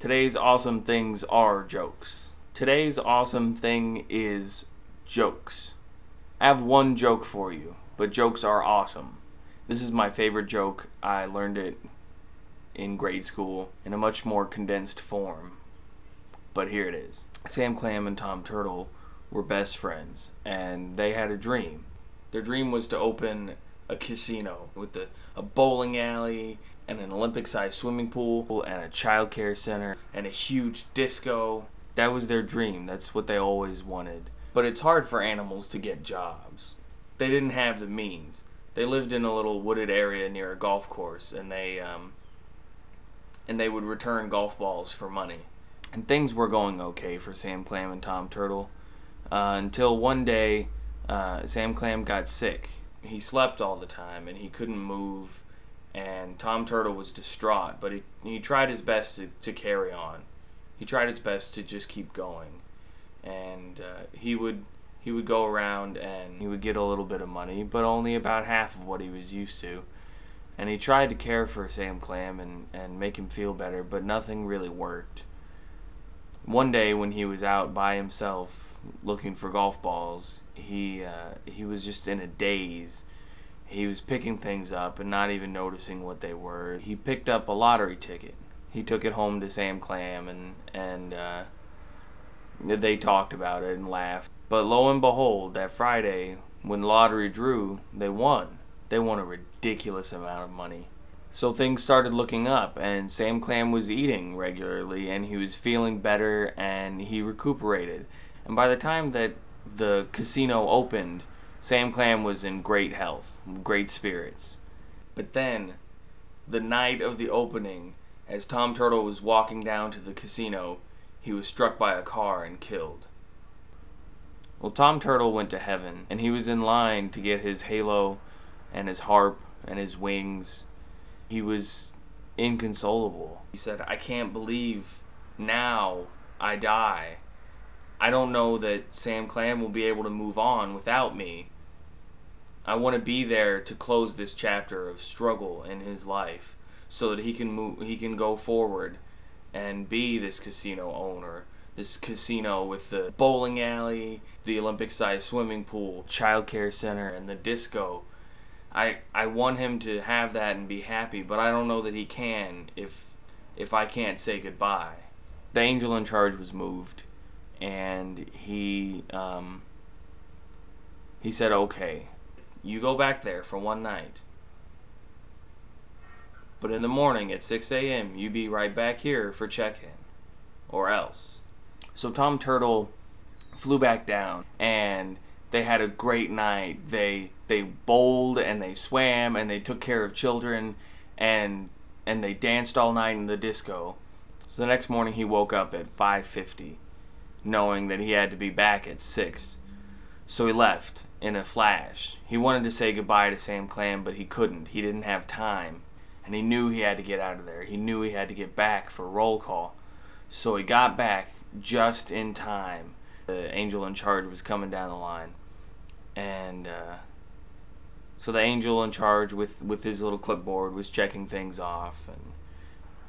Today's awesome things are jokes. Today's awesome thing is jokes. I have one joke for you, but jokes are awesome. This is my favorite joke. I learned it in grade school in a much more condensed form. But here it is. Sam Clam and Tom Turtle were best friends, and they had a dream. Their dream was to open a casino with a bowling alley and an Olympic-sized swimming pool and a child care center and a huge disco. That was their dream. That's what they always wanted. But it's hard for animals to get jobs. They didn't have the means. They lived in a little wooded area near a golf course, and they would return golf balls for money. And things were going okay for Sam Clam and Tom Turtle until one day Sam Clam got sick. He slept all the time and he couldn't move, and Tom Turtle was distraught, but he tried his best to carry on. He tried his best to just keep going, and he would go around and he would get a little bit of money, but only about half of what he was used to. And he tried to care for Sam Clam and make him feel better, but nothing really worked. One day when he was out by himself looking for golf balls, he was just in a daze. He was picking things up and not even noticing what they were. He picked up a lottery ticket. He took it home to Sam Clam and they talked about it and laughed. But lo and behold, that Friday when the lottery drew, they won. They won a ridiculous amount of money. So things started looking up, and Sam Clam was eating regularly, and he was feeling better, and he recuperated. And by the time that the casino opened, Sam Clam was in great health, great spirits. But then, the night of the opening, as Tom Turtle was walking down to the casino, he was struck by a car and killed. Well, Tom Turtle went to heaven, and he was in line to get his halo and his harp and his wings. He was inconsolable. He said, "I can't believe now I die. I don't know that Sam Clam will be able to move on without me. I want to be there to close this chapter of struggle in his life so that he can go forward and be this casino owner, this casino with the bowling alley, the Olympic-sized swimming pool, child care center, and the disco. I want him to have that and be happy, but I don't know that he can if I can't say goodbye." The angel in charge was moved, and he said, "Okay, you go back there for one night, but in the morning at 6 a.m. you be right back here for check-in, or else." So Tom Turtle flew back down, and they had a great night. They bowled and they swam and they took care of children and they danced all night in the disco. So the next morning he woke up at 5:50, knowing that he had to be back at 6. So he left in a flash. He wanted to say goodbye to Sam Clam, but he couldn't. He didn't have time, and he knew he had to get out of there. He knew he had to get back for roll call. So he got back just in time. The angel in charge was coming down the line, and so the angel in charge with his little clipboard was checking things off, and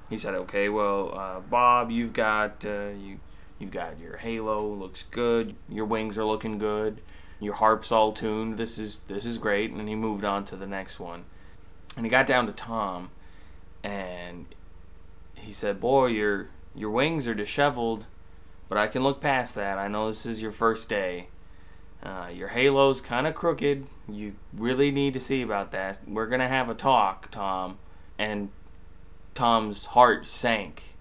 he said, "Okay, well, Bob, you've got your halo, looks good. Your wings are looking good. Your harp's all tuned. This is great." And he moved on to the next one, and he got down to Tom, and he said, "Boy, your wings are disheveled, but I can look past that. I know this is your first day. Your halo's kind of crooked. You really need to see about that. We're going to have a talk, Tom." And Tom's heart sank,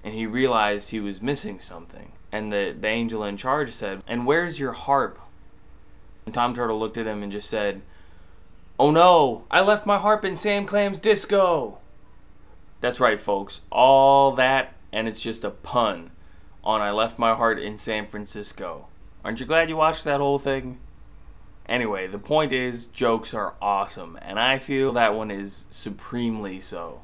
and he realized he was missing something. And the angel in charge said, "And where's your harp?" And Tom Turtle looked at him and just said, "Oh no, I left my harp in Sam Clam's disco." That's right, folks. All that, and it's just a pun on "I left my heart in San Francisco." Aren't you glad you watched that whole thing? Anyway, the point is, jokes are awesome, and I feel that one is supremely so.